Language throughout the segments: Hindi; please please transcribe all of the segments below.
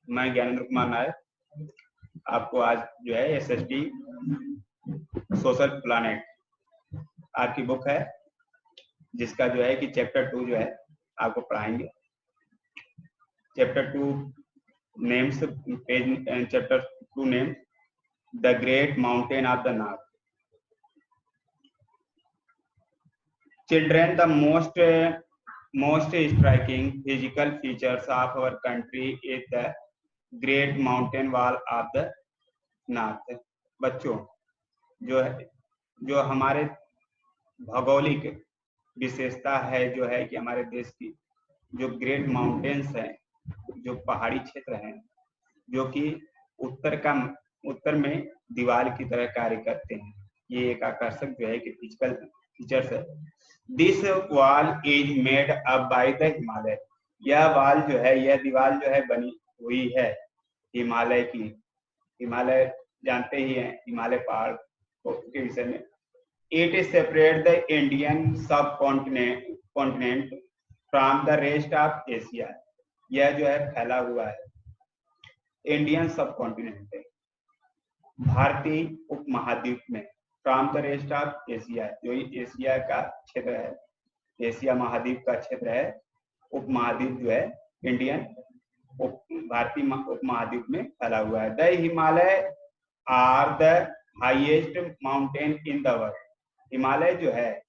मैं ज्ञानेंद्र कुमार नायक आपको आज जो है एसएसटी सोशल प्लानेट आपकी बुक है, जिसका जो है कि चैप्टर 2 जो है आपको पढ़ाएंगे। Chapter 2 names page chapter 2 name the great mountain of the north. Children, the most striking physical features of our country is the great mountain wall of the north। बच्चों, जो हमारे भौगोलिक विशेषता है जो है कि हमारे देश की जो ग्रेट माउंटेन्स हैं, जो पहाड़ी क्षेत्र हैं, जो कि उत्तर में दीवार की तरह कार्य करते हैं, ये एक आकर्षक जो है कि फिजिकल फीचर्स है। This wall is made up by the Himalaya. यह वॉल जो है, यह दीवार जो है बनी हुई है हिमालय की। हिमालय जानते ही हैं, हिमालय पहाड़ के विषय में। It is separate the Indian subcontinent from the rest of Asia. यह जो है फैला हुआ है, इंडियन सब कॉन्टिनेंट है, भारतीय उपमहाद्वीप में, from the rest of Asia, जो एशिया का क्षेत्र है, एशिया महाद्वीप का क्षेत्र है, उपमहाद्वीप जो है इंडियन भारतीय उपमहाद्वीप में फैला हुआ है। The Himalaya are the highest mountain in the world. Himalaya जो है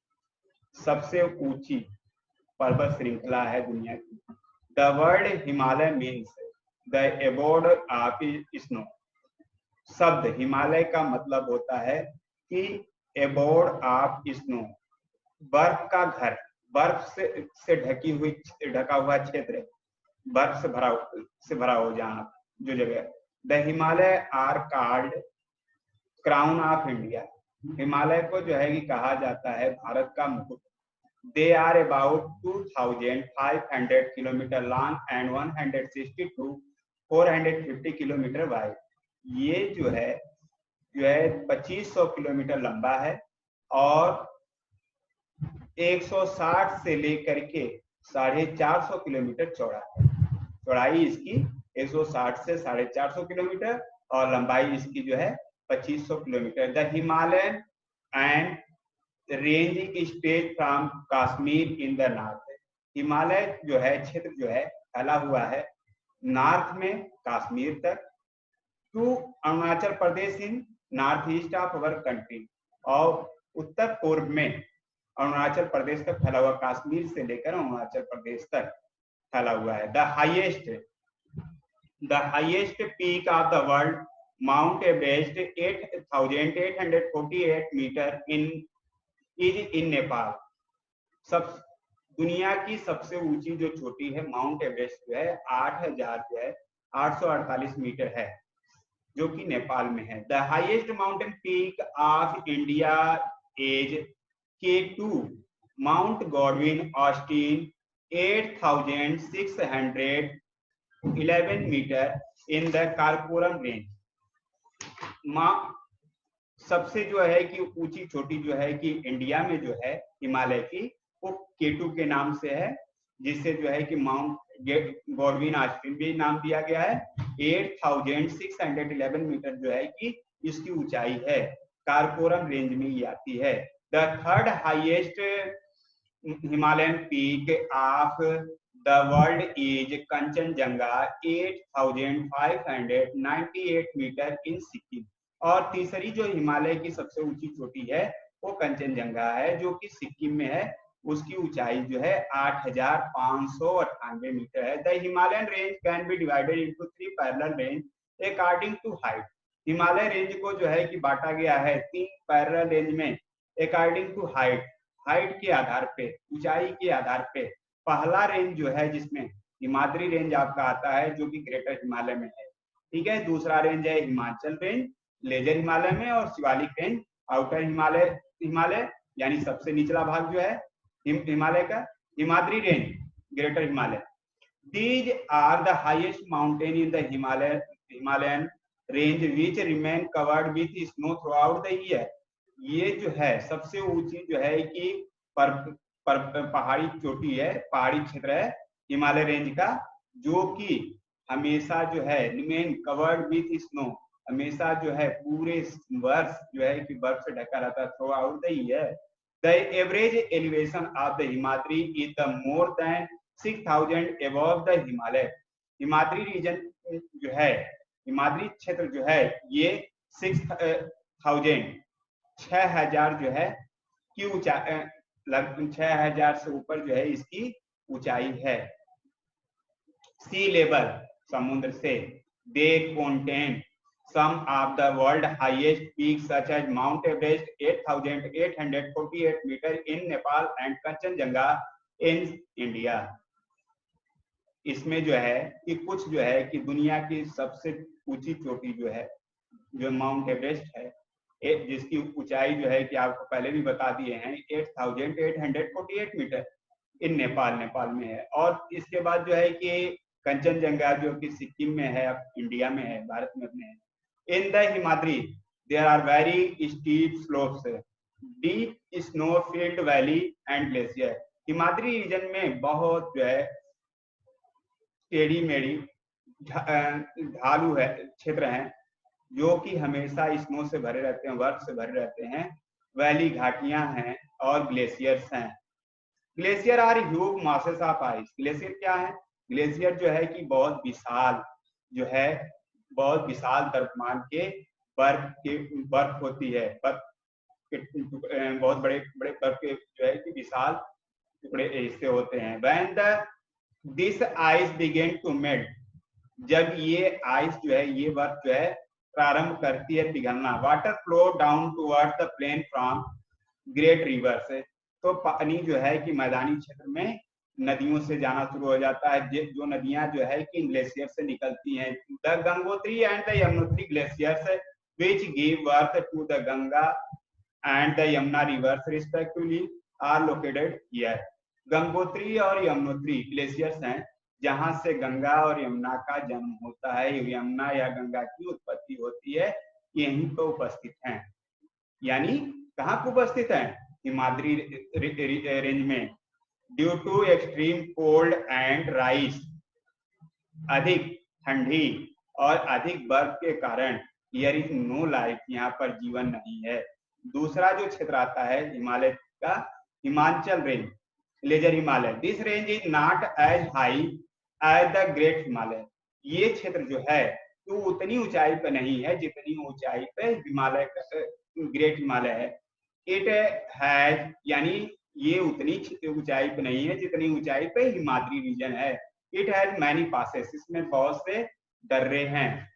सबसे ऊंची पर्वत श्रृंखला है दुनिया की। The word Himalaya means the abode of snow. शब्द हिमालय का मतलब होता है कि एबोर्ड ऑफ स्नो, बर्फ का घर, बर्फ से ढका हुआ क्षेत्र, बर्फ से भरा हो जहाँ जो जगह। The Himalaya are called crown of India. Himalaya को जो है कि कहा जाता है भारत का मुकुट। They are about 2500 kilometre long and 160 to 450 kilometre wide. ये जो है 2500 किलोमीटर लंबा है और 160 से लेकर के 450 किलोमीटर चौड़ा है। चौड़ाई इसकी 160 से 450 किलोमीटर और लंबाई इसकी जो है 2500 kilometre. The Himalayan and range stage from Kashmir in the north. Himalaya जो है क्षेत्र जो है फैला हुआ है नॉर्थ में कश्मीर तक, to Arunachal Pradesh in north east of our country, और उत्तर पूर्व में अरुणाचल प्रदेश तक फैला हुआ, कश्मीर से लेकर अरुणाचल प्रदेश तक फैला हुआ है। The highest peak of the world Mount Everest 8848 metre is in Nepal. सब दुनिया की सबसे ऊंची जो चोटी है माउंट एवरेस्ट जो है 8,848 मीटर है, जो कि नेपाल में है। The highest mountain peak of India is K2 Mount Godwin Austen 8,611 metre in the Karakoram range. सबसे जो है कि ऊंची चोटी जो है कि इंडिया में जो है हिमालय की, वो K2 के नाम से है, जिससे जो है कि माउंट गॉडविन ऑस्टिन भी नाम दिया गया है। 8,611 मीटर जो है कि इसकी ऊंचाई है, काराकोरम रेंज में ही आती है। The third highest Himalayan peak of the world is Kanchenjunga 8,598 metre in Sikkim. और तीसरी जो हिमालय की सबसे ऊंची चोटी है वो कंचनजंगा है, जो कि सिक्किम में है। उसकी ऊंचाई जो है 8,598 मीटर है। The Himalayan range can be divided into 3 parallel range according to height. Himalaya range को जो है कि बांटा गया है 3 पैरेलल रेंज में अकॉर्डिंग टू हाइट, हाइट के आधार पे, ऊंचाई के आधार पे। पहला रेंज जो है जिसमें हिमाद्री रेंज आपका आता है, जो कि ग्रेटर हिमालय में है, ठीक है। दूसरा रेंज है हिमाचल रेंज लेजर हिमालय में, और शिवालिक रेंज आउटर हिमालय यानी सबसे निचला भाग जो है हिमालय का, Himadri range greater Himalaya. These are the highest mountain in the Himalayan range which remain covered with snow throughout the year. ये जो है सबसे ऊंची जो है कि पहाड़ी चोटी है, पहाड़ी क्षेत्र है हिमालय रेंज का, जो कि हमेशा जो है रिमेन कवर्ड विथ स्नो, हमेशा जो है पूरे वर्ष जो है कि बर्फ से ढका रहता है throughout the year. The average elevation of the Himadri is the more than 6000 above the Himalaya. Himadri region जो है, हिमाद्री क्षेत्र जो है ये 6000 जो है की ऊंचाई, लगभग 6000 से ऊपर जो है इसकी ऊंचाई है। सी लेवल समुद्र से। They contain some of the world highest peaks such as Mount Everest 8848 meter in Nepal and Kanchenjunga in India। इसमें जो है कि कुछ जो है कि दुनिया की सबसे ऊंची चोटी जो है जो माउंट एवरेस्ट है, जिसकी ऊंचाई जो है कि आपको पहले भी बता दिए हैं 8848 मीटर इन नेपाल में है। और इसके बाद जो है कि कंचनजंगा जो कि सिक्किम में है, इंडिया में है, भारत में अपने है। In the Himadri, there are very steep slopes, deep snow-filled valley and glacier। Himadri region में बहुत जो है टेढ़ी मेढ़ी ढालू है क्षेत्र हैं जो कि हमेशा स्नो से भरे रहते हैं, बर्फ से भरे रहते हैं। वैली घाटियां हैं और ग्लेशियर्स हैं। Glacier are huge masses of ice. Glacier क्या है? ग्लेशियर जो है कि बहुत विशाल जो है, बहुत विशाल द्रव्यमान के बर्फ होती है, बर्फ के बहुत बड़े बड़े बर्फ के जो है कि विशाल टुकड़े हिस्से होते हैं। When this ice begin to melt, जब ये आइस जो है, ये बर्फ जो है प्रारंभ करती है पिघलना। Water flow down towards the plain from great rivers, तो पानी जो है कि मैदानी क्षेत्र में नदियों से जाना शुरू हो जाता है, जो नदियां जो है कि ग्लेशियर से निकलती हैं। The Gangotri and the Yamunotri glaciers which give birth to the Ganga and the Yamuna rivers respectively are located here. Gangotri और यमुनोत्री ग्लेशियर्स हैं जहां से गंगा और यमुना का जन्म होता है। यमुना या गंगा की उत्पत्ति होती है, यहीं पर उपस्थित हैं। यानी कहाँ पर उपस्थित हैं? हिमाद्री रेंज में। Due to extreme cold and rice, अधिक ठंडी और अधिक बर्फ के कारण हियर इज नो लाइफ, यहाँ पर जीवन नहीं है। दूसरा जो क्षेत्र आता है हिमालय का, Himachal range, lesser Himalaya. This range is not as high as the great Himalaya. ये क्षेत्र जो है तो उतनी ऊंचाई पे नहीं है जितनी ऊंचाई पे हिमालय का ग्रेट हिमालय है। इट हैज, यानी ये उतनी ऊंचाई पे नहीं है जितनी ऊंचाई पे हिमाद्री रीजन है। इट हैज मैनी पासेस, इसमें बहुत से दर्रे हैं,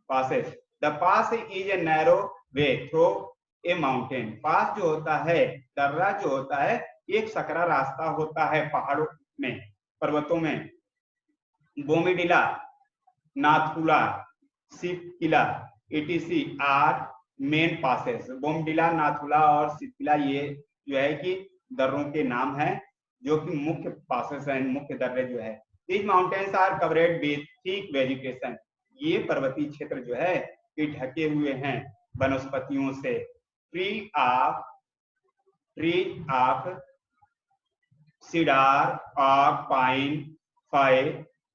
passes. The pass is a narrow way through a mountain. Pass जो होता है, दर्रा जो होता है, एक सकरा रास्ता होता है पहाड़ों में, पर्वतों में। Bomdila, Nathu La, Shipki La, ETC are main passes. Bomdila, Nathu La और सिपकिला ये जो है कि दर्रों के नाम हैं जो कि मुख्य पासेस हैं, मुख्य दर्रे जो है। These mountains are covered with thick vegetation। ये पर्वतीय क्षेत्र जो है कि ढके हुए हैं वनस्पतियों से। ट्री ऑफ सीडार, ऑक, पाइन, फाई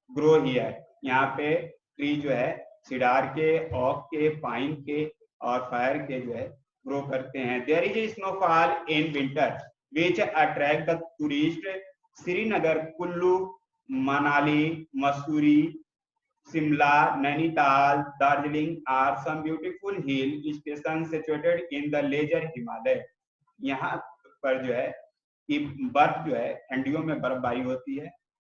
ग्रो हियर। यहाँ पे ट्री जो है सीडार के, ऑक के, पाइन के और फायर के जो है ग्रो करते हैं। There is a snowfall in winter which attract the tourist। Srinagar, Kullu, Manali, Mussoorie, Shimla, Nainital, Darjeeling are some beautiful hill stations situated in the lesser Himalaya. यहाँ पर जो है कि बर्फ जो है ठंडियों में बर्फबारी होती है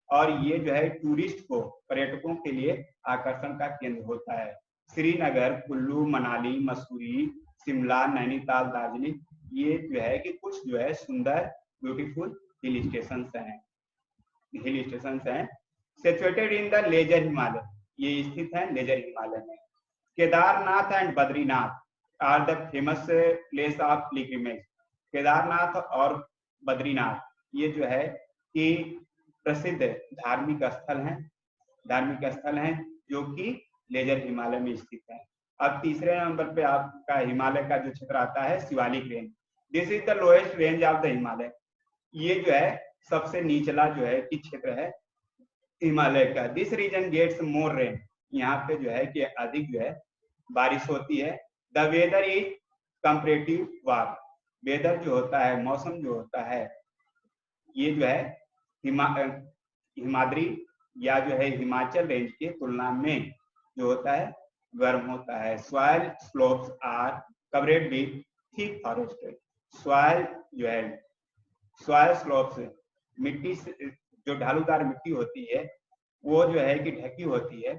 और ये जो है टूरिस्ट को, पर्यटकों के लिए आकर्षण का केंद्र होता है। श्रीनगर, कुल्लू, मनाली, मसूरी, शिमला, नैनीताल, दार्जिलिंग, ये जो है कि कुछ जो है सुंदर ब्यूटीफुल हिल स्टेशन हैं situated in the lesser Himalaya. ये स्थित है लेजर हिमालय में। Kedarnath and Badrinath are the famous place of pilgrimage. Kedarnath और बद्रीनाथ ये जो है कि प्रसिद्ध धार्मिक स्थल हैं जो कि लेजर हिमालय में स्थित है। अब तीसरे नंबर पे आपका हिमालय का जो क्षेत्र आता है Shivalik range. This is the lowest range of the Himalaya. ये जो है सबसे निचला जो है कि क्षेत्र है हिमालय का। This region gets more rain, यहाँ पे जो है कि अधिक जो है बारिश होती है। The weather is comparative warm, weather जो होता है, मौसम जो होता है, ये जो है हिमाद्री या जो है हिमाचल रेंज की तुलना में जो होता है गर्म होता है। Soil slopes are covered with thick forest, soil जो है, सॉइल स्लोप्स मिट्टी से, जो ढालूदार मिट्टी होती है वो जो है कि ढकी होती है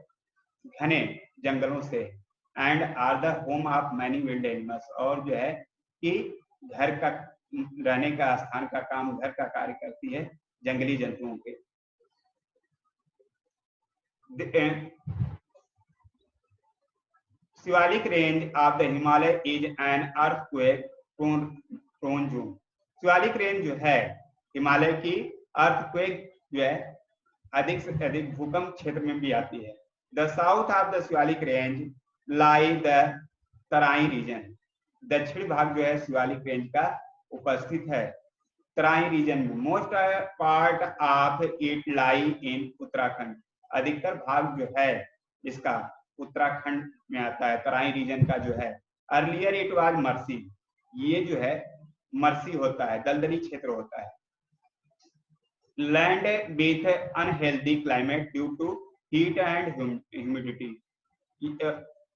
घने जंगलों से। And are the home of many wild animals, और जो है कि घर का रहने का स्थान का काम, घर का कार्य करती है जंगली जंतुओं के। Shivalik range of the Himalaya is an earthquake prone zone, Shivalik range जो है हिमालय की अर्थक्वेक जो है अधिक से अधिक भूकंप क्षेत्र में भी आती है। The south of the Shivalik range lie the Terai region, दक्षिण भाग जो है शिवालिक रेंज का उपस्थित है तराई रीजन में। Most part of it lie in Uttarakhand, अधिकतर भाग जो है इसका उत्तराखंड में आता है, तराई रीजन का जो है। अर्लियर इट वाज मर्सी, ये जो है मर्सी होता है, दलदली क्षेत्र होता है। Land with unhealthy climate due to heat and humidity,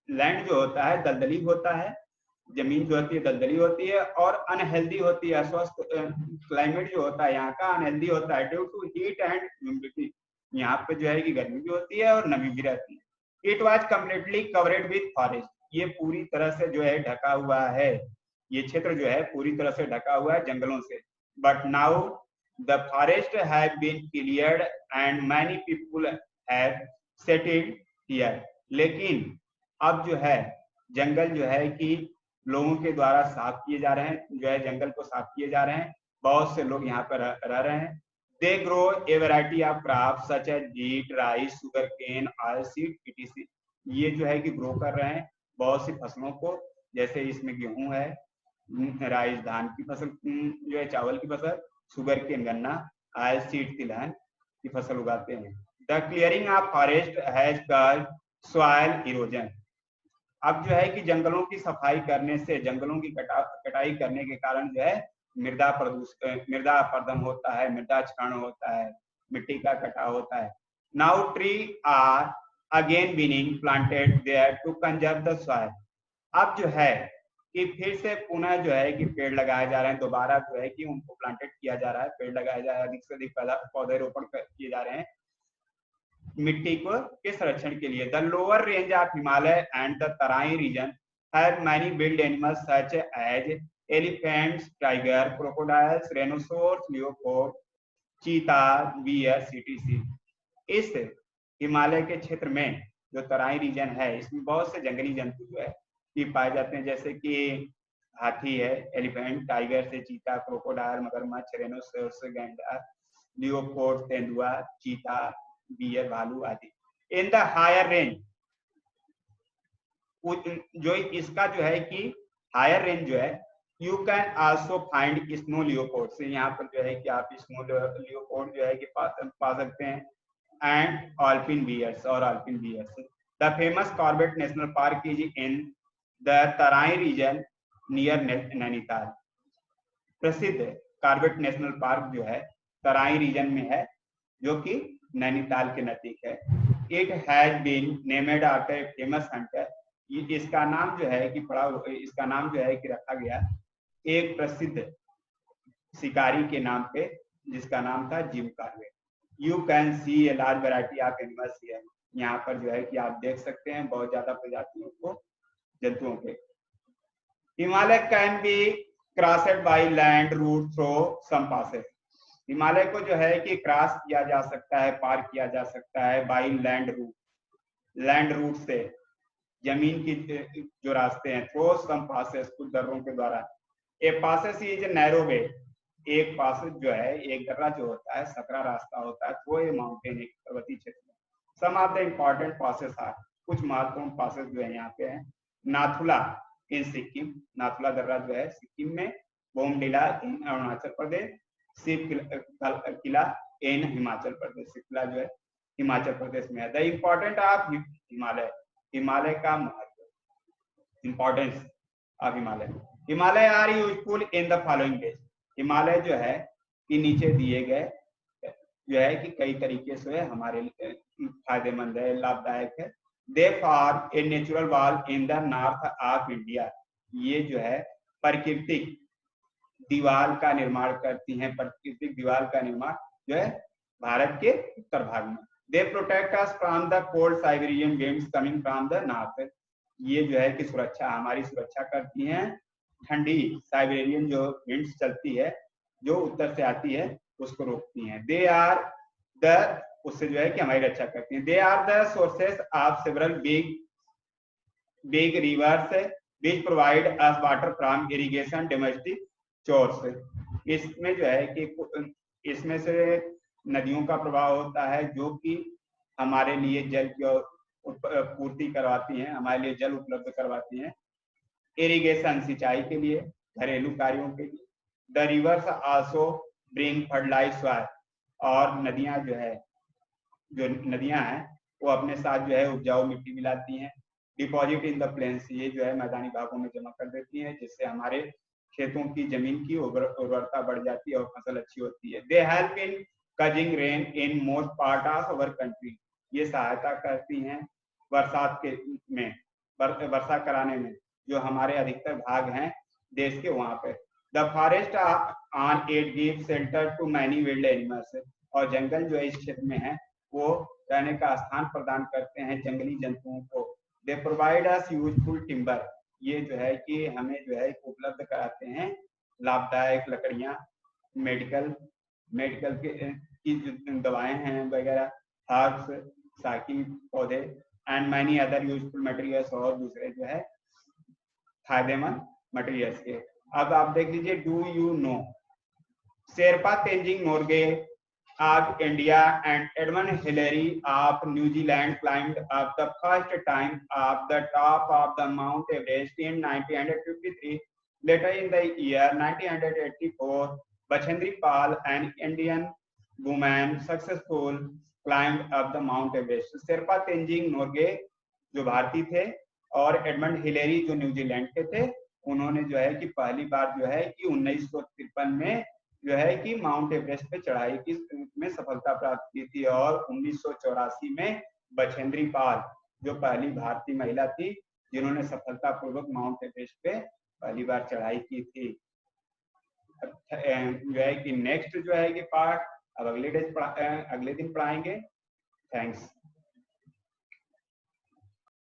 land जो होता है दलदली होता है, जमीन जो होती है दलदली होती है, और अनहेल्दी होती है, स्वस्थ क्लाइमेट जो होता है यहाँ का अनहेल्दी होता है due to heat and humidity, यहाँ पे जो है कि गर्मी भी होती है और नमी भी रहती है। It was completely covered with forest, ये पूरी तरह से जो है ढका हुआ है, ये क्षेत्र जो है पूरी तरह से ढका हुआ है जंगलों से। But now the forest have been cleared and many people have settled here, लेकिन अब जो है जंगल जो है कि लोगों के द्वारा साफ किए जा रहे हैं, जो है जंगल को साफ किए जा रहे हैं, बहुत से लोग यहाँ पर रह रहे हैं। They grow a variety of crop such as wheat, rice, sugar cane, oil seed etc, ये जो है कि ग्रो कर रहे हैं बहुत सी फसलों को, जैसे इसमें गेहूं है, राइस धान की फसल, जो है चावल की फसल, शुगर केन गन्ना, ऑयल सीड तिलहन की फसल उगाते हैं। The clearing of forest has caused soil erosion, अब जो है कि जंगलों की सफाई करने से, जंगलों की कटाई करने के कारण जो है मृदा अपरदन होता है, मृदा क्षरण होता है, मिट्टी का कटाव होता है। Now tree are again being planted there to conserve the soil, अब जो है कि फिर से पुनः जो है कि पेड़ लगाए जा रहे हैं, दोबारा जो है कि उनको प्लांटेड किया जा रहा है, पेड़ लगाया जा रहा है, अधिक से अधिक पौधे रोपण किए जा रहे हैं मिट्टी को के संरक्षण के लिए। The lower range of Himalaya and the Terai region have many wild animals such as elephants, tiger, crocodiles, rhinoceros, leopard, cheetah, bear etc। इस हिमालय के क्षेत्र में जो तराई रीजन है इसमें बहुत से जंगली जंतु जो है ये पाए जाते हैं, जैसे कि हाथी है, एलिफेंट, टाइगर से चीता, क्रोकोडाइल मगरमच्छ, रेनोसोर्स गैंडा, लियोपोर्ड तेंदुआ, चीता, बियर भालू आदि। इन द हायर रेंज, जो इसका जो है कि हायर रेंज जो है, you can also find snow leopard, से यहाँ पर जो है कि आप स्नो लियोपोर्ड जो है कि पा सकते हैं, एंड अल्पिन बियर्स और alpine bears. The famous Corbett national park is in the Terai region near Nainital, प्रसिद्ध कॉर्बेट नेशनल पार्क जो है तराई रीजन में है, जो कि नैनीताल के नजदीक है। It has been named after a famous hunter, इसका नाम जो है कि इसका नाम जो है कि रखा गया एक प्रसिद्ध शिकारी के नाम पे, जिसका नाम था Jim Corbett. You can see a large variety of animals here, यहाँ पर जो है कि आप देख सकते हैं बहुत ज्यादा प्रजातियों को जंतुओं के। Himalaya can be crossed by land route through some passes, Himalaya को जो है कि क्रॉस किया जा सकता है, पार किया जा सकता है bye land root, land route से, जमीन की जो रास्ते हैं, थ्रू सम पासेस, कुछ दर्रों के द्वारा। ए पासेस इज नैरो वे, एक पासेस जो है, एक दर्रा जो होता है सकरा रास्ता होता है, थ्रू ए माउंटेन, एक पर्वतीय क्षेत्र में। Some of the important passes are, कुछ महत्वपूर्ण पासेस जो है यहाँ पे हैं। नाथुला इन सिक्किम, नाथुला दर्रा जो है सिक्किम में, बोमडिला इन अरुणाचल प्रदेश, शिव किला इन हिमाचल प्रदेश, शिवकिला जो है हिमाचल प्रदेश में है। The important of Himalaya, Himalaya का महत्व, importance of Himalaya. Himalaya are useful in the following ways, Himalaya जो है कि नीचे दिए गए जो है कि कई तरीके से हमारे लिए फायदेमंद है, लाभदायक है। They form a natural wall in the north of India, ये जो है प्राकृतिक दीवार का निर्माण करती हैं, प्राकृतिक दीवार का निर्माण जो है भारत के उत्तर भाग में। They protect us from the cold Siberian winds coming from the north, ये जो है कि सुरक्षा, हमारी सुरक्षा करती हैं ठंडी साइबेरियन जो विंड्स चलती है जो उत्तर से आती है उसको रोकती हैं। दे आर द, उससे जो है कि हमारी रक्षा करती हैं। They are the sources of several big rivers which provide us water from irrigation domestic source, इसमें जो है कि इसमें से नदियों का प्रभाव होता है जो कि हमारे लिए जल की पूर्ति करवाती हैं, हमारे लिए जल उपलब्ध करवाती हैं, इरिगेशन सिंचाई के लिए, घरेलू कार्यों के लिए। The rivers also bring fertilize soil, और नदियां जो है, जो नदियां हैं वो अपने साथ जो है उपजाऊ मिट्टी मिलाती हैं। डिपॉजिट इन द प्लेन्स, ये जो है मैदानी भागों में जमा कर देती हैं जिससे हमारे खेतों की जमीन की उर्वरता बढ़ जाती है और फसल अच्छी होती है। They help in causing rain in most part of our country, ये सहायता करती हैं बरसात के में, वर्षा कराने में जो हमारे अधिकतर भाग हैं देश के वहां पे। The forest on it give shelter to many wild animals, और जंगल जो इस क्षेत्र में है वो रहने का स्थान प्रदान करते हैं जंगली जंतुओं को। They provide us useful timber, ये जो है कि हमें जो है उपलब्ध कराते हैं लाभदायक लकड़ियां, मेडिकल की दवाएं हैं वगैरह, हर्ब्स, साकी पौधे, and many other useful materials, और दूसरे जो है फायदेमंद मटेरियल्स के। अब आप देख लीजिए, do you know Sherpa Tenzing Norgay of India and Edmund Hillary of New Zealand climbed up the first time of the top of the Mount Everest in 1953. Later in the year 1984, Bachendri Pal, an Indian woman, successfully climbed up the Mount Everest. Sherpa Tenzing Norgay जो भारतीय थे और एडमंड हिलेरी जो न्यूजीलैंड के थे, उन्होंने जो है कि पहली बार जो है कि 1953 में जो है कि माउंट एवरेस्ट पे चढ़ाई की में सफलता प्राप्त की थी। और 1984 में बछेंद्री पाल जो पहली भारतीय महिला थी जिन्होंने सफलतापूर्वक माउंट एवरेस्ट पे पहली बार चढ़ाई की थी। जो है कि नेक्स्ट जो है कि पार्ट अब अगले दिन पढ़ाएंगे। थैंक्स।